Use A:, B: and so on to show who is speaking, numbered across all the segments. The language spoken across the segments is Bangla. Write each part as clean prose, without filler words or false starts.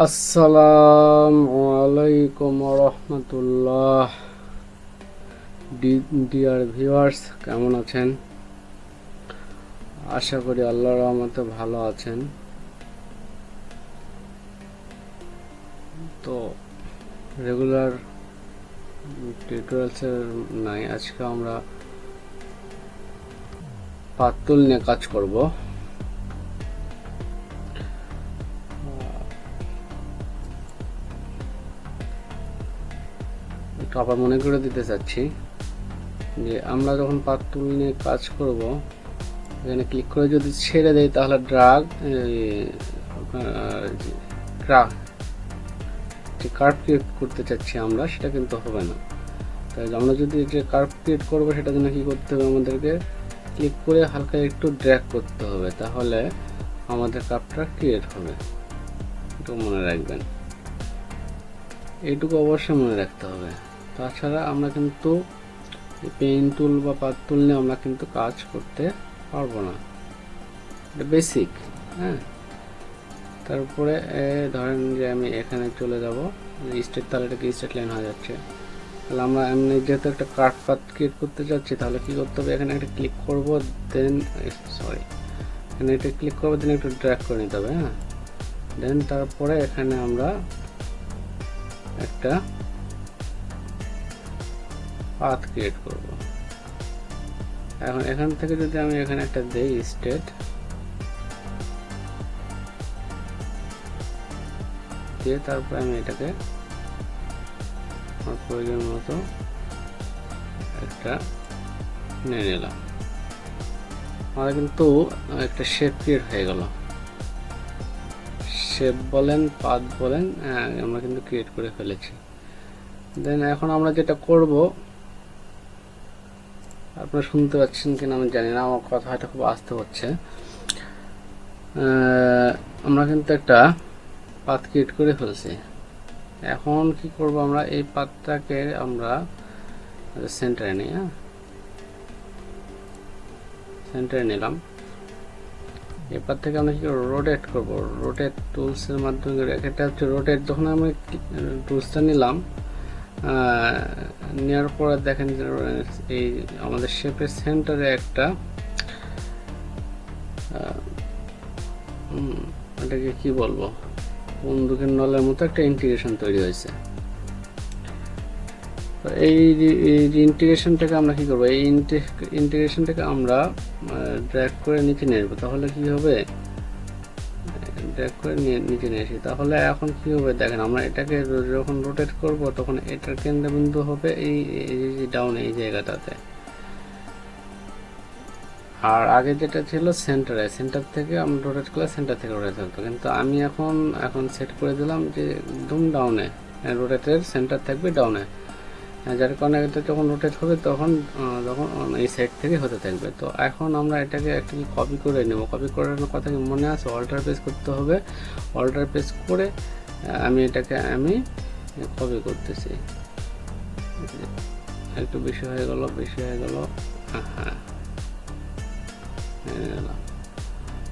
A: আসসালামু আলাইকুম রহমতুল্লাহ। ডিয়ার ভিউয়ার্স, কেমন আছেন? আশা করি আল্লাহর রহমতে ভালো আছেন। তো রেগুলার টিউটোরিয়ালসের নাই, আজকে আমরা পাতুল নিয়ে কাজ করব। আবার মনে করে দিতে চাচ্ছি যে আমরা যখন পাতুল নিয়ে কাজ করব, এখানে ক্লিক করে যদি ছেড়ে দেই তাহলে ড্রাগ যে কার্ভ ক্রিয়েট করতে চাচ্ছি আমরা, সেটা কিন্তু হবে না। তাই আমরা যদি যে কার্ভ ক্রিয়েট করবো সেটার জন্য কি করতে হবে, আমাদেরকে ক্লিক করে হালকা একটু ড্র্যাগ করতে হবে, তাহলে আমাদের কার্ভটা ক্রিয়েট হবে। এটা মনে রাখবেন, এইটুকু অবশ্যই মনে রাখতে হবে। তাছাড়া আমরা কিন্তু পেন টুল বা পাত টুল নিয়ে আমরা কিন্তু কাজ করতে পারবো না, এটা বেসিক। হ্যাঁ, তারপরে ধরেন যে আমি এখানে চলে যাব স্টেট, তাহলে এটা কি স্টেট লাইন হয়ে যাচ্ছে। তাহলে আমরা এমনি যেহেতু একটা কার্ভ পাথ ক্রিয়েট করতে যাচ্ছি, তাহলে কি করতে হবে, এখানে একটা ক্লিক করব, দেন এখানে এটা ক্লিক করবো, দেন একটু ড্র্যাগ করে নিতে হবে। হ্যাঁ, দেন তারপরে এখানে আমরা একটা পাথ ক্রিয়েট করব। এখন এখান থেকে যদি আমি এখানে একটা দেই স্টেট দিয়ে, তারপরে আমি এটাকে আমার প্রয়োজন মতো একটা নিয়ে নিলাম, আমাদের কিন্তু একটা শেপ ক্রিয়েট হয়ে গেল। শেপ বলেন, পাথ বলেন, আমরা কিন্তু ক্রিয়েট করে ফেলেছি। দেন এখন আমরা যেটা করব, আপনারা শুনতে পাচ্ছেন কিনা আমি জানি না, আমার কথা হয়তো খুব আস্তে হচ্ছে। আমরা কিন্তু একটা পাথ ক্রিয়েট করে ফেলছি। এখন কি করব, আমরা এই পাথটাকে আমরা সেন্টারে নিই। হ্যাঁ, সেন্টারে নিলাম। এই পাথ থেকে আমরা কি করব, রোটেট করব। রোটেট টুলসের মাধ্যমে, এটা হচ্ছে রোটেট। যখন আমি টুলসটা নিলাম, নেওয়ার পরে দেখেন এই আমাদের শেপের সেন্টারে একটা এটাকে কি বলবো, বন্দুকের নলের মতো একটা ইন্টিগ্রেশন তৈরি হয়েছে। তো এই ইন্টিগ্রেশনটাকে আমরা কি করবো, এই ইন্টিগ্রেশনটাকে আমরা ড্র্যাগ করে নিচে নিয়ে আসবো। তাহলে কি হবে, ড্র্যাগ করে নিচে নিয়ে আসি, তাহলে এখন কি হবে দেখেন, আমরা এটাকে যখন রোটেট করব তখন এটার কেন্দ্রবিন্দু হবে এই ডাউন এই জায়গাটাতে, আর আগে যেটা ছিল সেন্টারে, সেন্টার থেকে আমরা রোটেট করলে সেন্টার থেকে রোটেট হতো। কিন্তু আমি এখন সেট করে দিলাম যে একদম ডাউনে, রোটেটের সেন্টার থাকবে ডাউনে, যার কারণে এটা যখন রোটেট হবে তখন এই সাইড থেকে হতে থাকবে। তো এখন আমরা এটাকে একটু কপি করে নেব। কপি করার কথা কি মনে আছে, অল্টার পেজ করতে হবে। অল্টার পেজ করে আমি এটাকে কপি করতেছি। একটু বেশি হয়ে গেল। হ্যাঁ,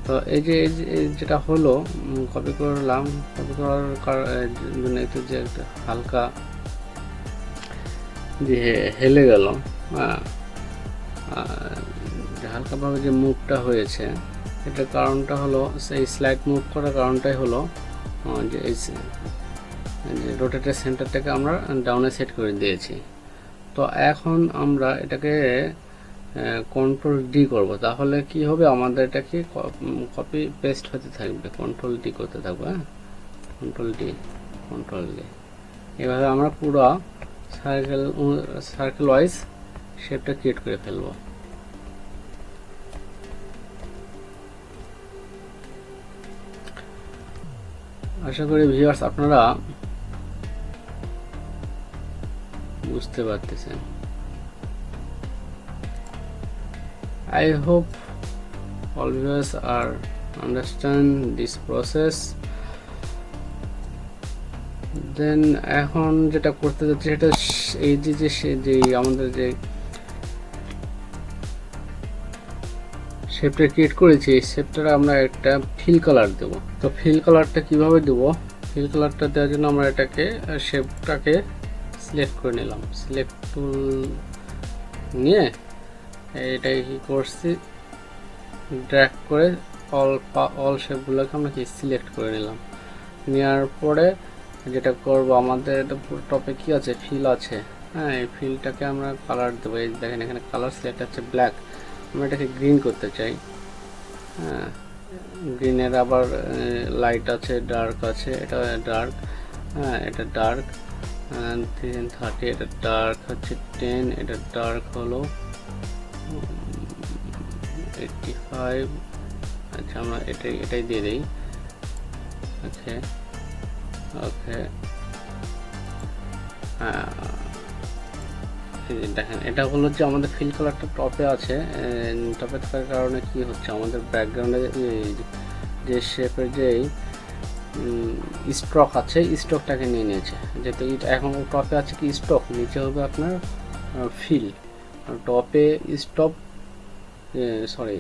A: তো এই যে যেটা হলো, কপি করলাম। কপি করার জন্য একটু যে একটা হালকা যে হেলে গেল, হালকাভাবে যে মুভটা হয়েছে, এটার কারণটা হলো, সেই স্লাইড মুভ করার কারণটাই হলো যে এই যে রোটেটের সেন্টারটাকে আমরা ডাউনে সেট করে দিয়েছি। তো এখন আমরা এটাকে কন্ট্রোল ডি করব, তাহলে কি হবে, আমাদের এটাকে কপি পেস্ট হতে থাকবে। কন্ট্রোল ডি করতে থাকবো। হ্যাঁ, কন্ট্রোল ডি। এভাবে আমরা পুরো সার্কেল ওয়াইজ শেপটা ক্রিয়েট করে ফেলবো। আশা করি ভিউয়ার্স আপনারা বুঝতে পারতেছেন। I hope all viewers are understand this process. দেন এখন যেটা করতে যাচ্ছি সেটা এই যে আমাদের যে শেপটা ক্রিয়েট করেছি, এই শেপটা আমরা একটা ফিল কালার দেব। তো ফিল কালারটা কিভাবে দেব, ফিল কালারটা দেওয়ার জন্য আমরা এটাকে শেপটাকে সিলেক্ট করে নিলাম, সিলেক্ট টুল নিয়ে এটাই কি করছি, ড্র্যাগ করে অল শেপগুলোকে আমরা কি সিলেক্ট করে নিলাম। নেওয়ার পরে যেটা করব, আমাদের টপে কি আছে, ফিল আছে, হ্যাঁ এই ফিলটাকে আমরা কালার দেবো। এই দেখেন এখানে কালার সিলেক্ট আছে ব্ল্যাক, আমরা এটাকে গ্রিন করতে চাই। হ্যাঁ গ্রিনের আবার লাইট আছে, ডার্ক আছে, এটা ডার্ক, হ্যাঁ এটা ডার্ক 30, এটা ডার্ক হচ্ছে 10, এটা ডার্ক হলো 85। আচ্ছা আমরা এটাই দিয়ে দিই। ওকে ওকে, দেখেন এটা হলো যে আমাদের ফিল কালারটা টপে আছে। টপে থাকার কারণে কি হচ্ছে, আমাদের ব্যাকগ্রাউন্ডে যে শেপের যে স্ট্রোক আছে, স্ট্রোকটাকে নিয়ে নিয়েছে। যেহেতু এখন টপে আছে কি স্ট্রোক, নিচে হবে আপনার ফিল। টপে স্টপ সরি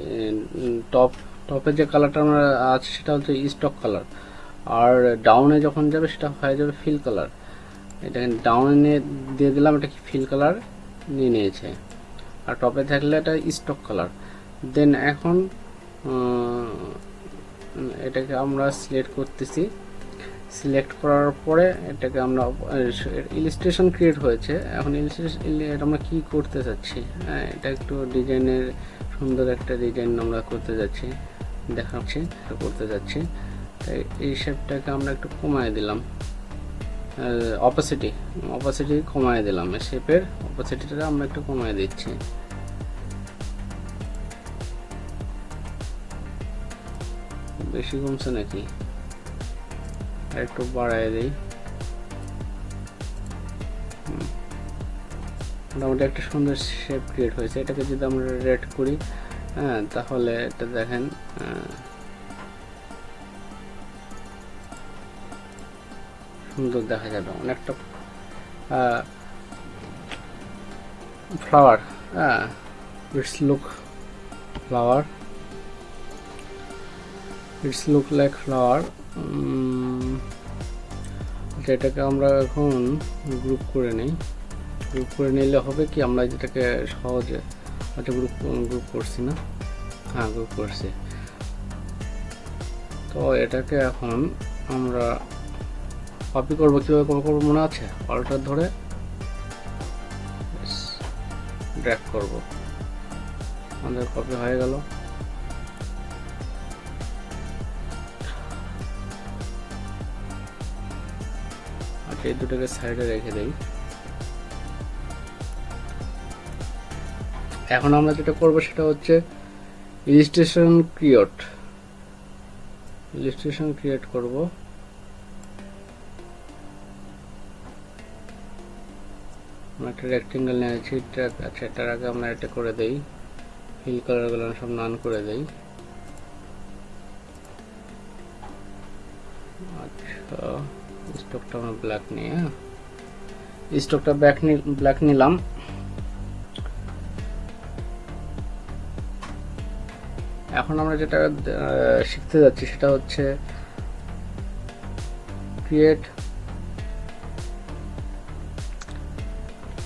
A: টপে যে কালারটা আমরা আছে সেটা হচ্ছে স্টক কালার, আর ডাউনে যখন যাবে সেটা হয়ে যাবে ফিল কালার। এটা ডাউনে দিয়ে দিলাম, এটা কি ফিল কালার নিয়ে নিয়েছে, আর টপে থাকলে এটা স্টক কালার। দেন এখন এটাকে আমরা সিলেক্ট করতেছি, সিলেক্ট করার পরে এটাকে আমরা ইলাস্ট্রেশন ক্রিয়েট হয়েছে। এখন ইলাস্ট্রেশন আমরা কি করতে চাচ্ছি, হ্যাঁ এটা একটু ডিজাইনের সুন্দর একটা ডিজাইন আমরা করতে যাচ্ছি, দেখাচ্ছি করতে যাচ্ছি। তাই এই শেপটাকে আমরা একটু কমায় দিলাম, অপাসিটি কমায় দিলাম, শেপের অপাসিটিটা আমরা একটু কমায় দিচ্ছি। বেশি কমছে নাকি, আর একটু বাড়ায় দিই। মোটামুটি একটা সুন্দর শেপ ক্রিয়েট হয়েছে। এটাকে যদি আমরা রেড করি, হ্যাঁ তাহলে এটা দেখেন সুন্দর দেখা যাবে, অনেকটা ফ্লাওয়ার, হ্যাঁ it's look flower, it's look like flower. এটাকে আমরা এখন গ্রুপ করে নিই। গ্রুপ করে নিলে হবে কি, আমরা যেটাকে সহজে, আচ্ছা গ্রুপ করছি না, হ্যাঁ গ্রুপ করছি। তো এটাকে এখন আমরা কপি করবো, কীভাবে করবো মনে আছে, অল্টার ধরে ড্র্যাগ করব, আমাদের কপি হয়ে গেল। আচ্ছা এই দুটোকে সাইডে রেখে দেই। এখন আমরা যেটা করবো সেটা হচ্ছে ইলাস্ট্রেশন ক্রিয়েট করব। আমরা একটা রেক্টেঙ্গেল নিয়েছি, আচ্ছা এটার আগে আমরা এটা করে দেই, ফিল কালারগুলো সব নান করে দেই। আচ্ছা স্টকটা আমরা ব্ল্যাক নিয়ে, স্টকটা ব্ল্যাক নিলাম। এখন আমরা যেটা শিখতে যাচ্ছি সেটা হচ্ছে create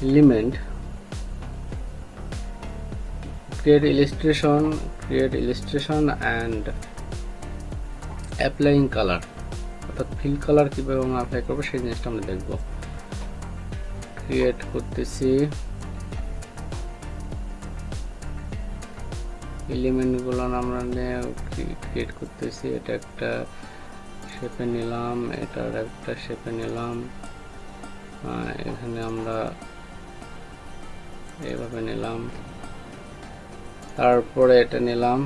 A: element, create illustration and applying color, অর্থাৎ ফিল কালার কিভাবে আমরা অ্যাপ্লাই করবো সেই জিনিসটা আমরা দেখবো। ক্রিয়েট করতেছি, এলিমেন্টগুলো আমরা ক্রিয়েট করতেছি। এটা একটা শেপে নিলাম, এটার একটা শেপে নিলাম, এখানে আমরা এইভাবে নিলাম, তারপরে এটা নিলাম,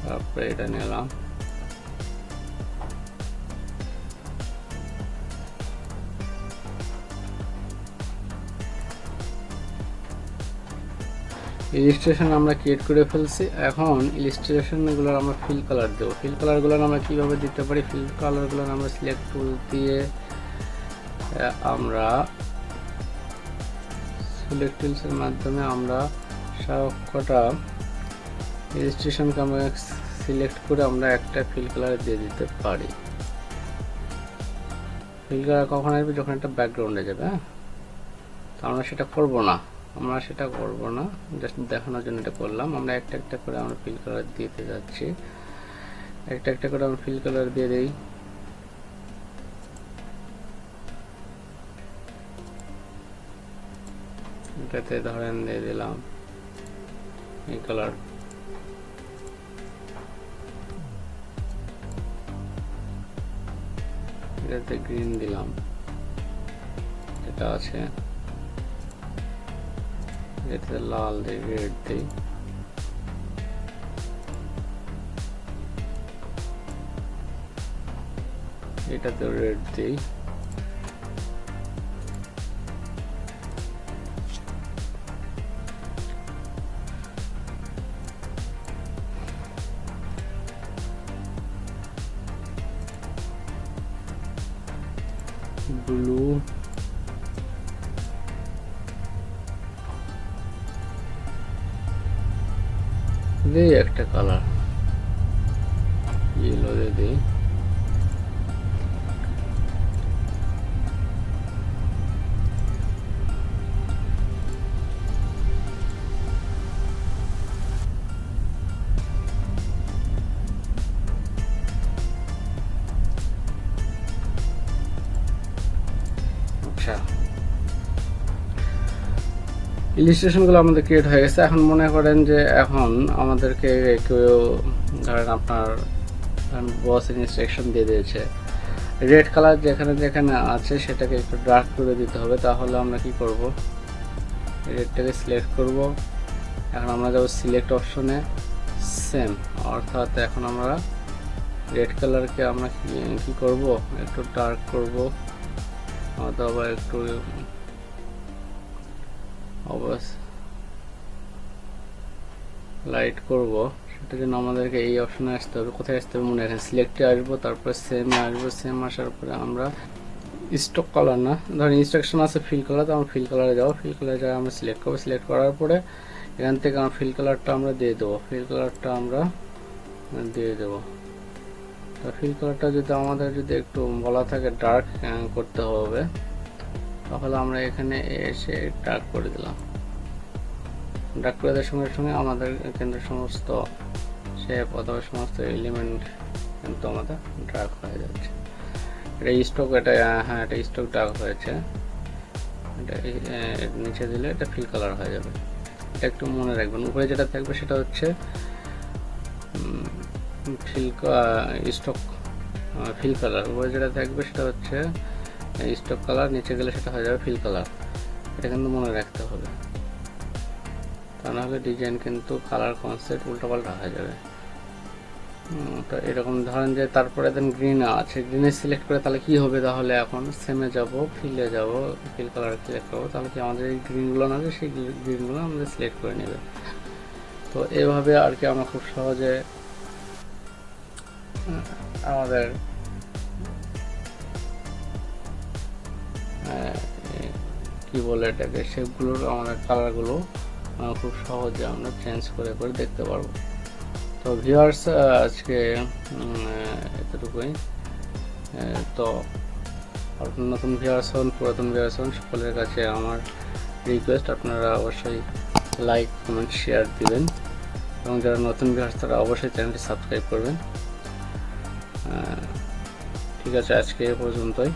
A: তারপরে এটা নিলাম, ইলাস্ট্রেশন আমরা ক্রিয়েট করে ফেলছি। এখন ইলাস্ট্রেশনগুলোর আমরা ফিল কালার দেবো। ফিল কালারগুলো আমরা কিভাবে দিতে পারি, ফিল কালারগুলো আমরা সিলেক্ট টুল দিয়ে আমরা সিলেক্ট টুলসের মাধ্যমে আমরা সবকটা ইলাস্ট্রেশনকে আমরা সিলেক্ট করে আমরা একটা ফিল কালার দিয়ে দিতে পারি। ফিল কালার কখন আসবে? যখন একটা ব্যাকগ্রাউন্ডে যাবে। হ্যাঁ, তো আমরা সেটা করব না, জাস্ট দেখানোর জন্য এটা করলাম। আমরা একটা একটা করে আমরা ফিল কালার দিতে যাচ্ছি, একটা একটা করে আমরা ফিল কালার দিয়ে দিই। এটাতে ধরেন দিয়ে দিলাম এই কালার, এটাতে গ্রিন দিলাম, এটা আছে, এটাতে লাল দিই, রেড দিই, এটাতে রেড দিই, ব্লু, দিই একটা কালার, ইয়েলো দিয়ে দিই, ইলাস্ট্রেশনগুলো আমাদের ক্রিয়েট হয়ে গেছে। এখন মনে করেন যে এখন আমাদেরকে কেউ ধরেন আপনার বস ইনস্ট্রাকশন দিয়ে দিয়েছে, রেড কালার যেখানে যেখানে আছে সেটাকে একটু ডার্ক করে দিতে হবে। তাহলে আমরা কি করব? রেডটাকে সিলেক্ট করব। এখন আমরা যাব সিলেক্ট অপশনে, সেম, অর্থাৎ এখন আমরা রেড কালারকে আমরা কি করব? একটু ডার্ক করব অথবা একটু লাইট করব। সেটার জন্য আমাদেরকে এই অপশনে আসতে হবে। কোথায় আসতে হবে? মনে রাখেন, সিলেক্টে আসবো, তারপর সেমে আসবো, সেম আসার পরে আমরা স্টক কালার না, ধরেন ইনস্ট্রাকশন আছে ফিল কালার, তো আমরা ফিল কালারে যাবো, ফিল কালারে যাই আমরা সিলেক্ট করবো, সিলেক্ট করার পরে এখান থেকে আমরা ফিল কালারটা আমরা দিয়ে দেবো, ফিল কালারটা আমরা দিয়ে দেবো। তো ফিল কালারটা যদি আমাদের যদি একটু বলা থাকে ডার্ক করতে হবে, তাহলে আমরা এখানে এসে ডার্ক করে দিলাম। ডার্ক করে দেওয়ার সঙ্গে সঙ্গে আমাদের কিন্তু সমস্ত শেপ অথবা সমস্ত এলিমেন্ট কিন্তু আমাদের ডার্ক হয়ে যাচ্ছে। এটা স্টক, এটা হ্যাঁ এটা স্টক ডার্ক হয়েছে, এটা নিচে দিলে এটা ফিল কালার হয়ে যাবে। এটা একটু মনে রাখবেন, উপরে যেটা থাকবে সেটা হচ্ছে ফিল কালার, উপরে যেটা থাকবে সেটা হচ্ছে স্টক কালার, নিচে গেলে সেটা হয়ে যাবে ফিল কালার। এটা কিন্তু মনে রাখতে হবে, তা নাহলে ডিজাইন কিন্তু কালার কনসেপ্ট উল্টোপাল্টা হয়ে যাবে। তো এরকম ধরেন যে তারপরে দেন গ্রিন আছে, গ্রিনে সিলেক্ট করে তাহলে কি হবে? তাহলে এখন সেমে যাব, ফিলে যাব, ফিল কালার সিলেক্ট করবো, তাহলে কি আমাদের এই গ্রিনগুলো না আছে সেই গ্রিনগুলো আমাদের সিলেক্ট করে নেবে। তো এভাবে আর কি আমরা খুব সহজে আমাদের কি বলে এটাকে শেপগুলোর আমাদের কালারগুলো খুব সহজে আমরা চেঞ্জ করে করে দেখতে পারবো। তো ভিউয়ার্স আজকে এতটুকুই। তো নতুন ভিউয়ার্স হন, পুরাতন ভিউয়ার্স হন, সকলের কাছে আমার রিকোয়েস্ট আপনারা অবশ্যই লাইক, কমেন্ট, শেয়ার দিবেন এবং যারা নতুন ভিউয়ার্স তারা অবশ্যই চ্যানেলটি সাবস্ক্রাইব করবেন। ঠিক আছে, আজকে এ পর্যন্তই।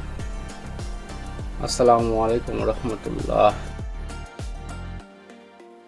A: আসসালামু আলাইকুম রহমতুল্লাহ।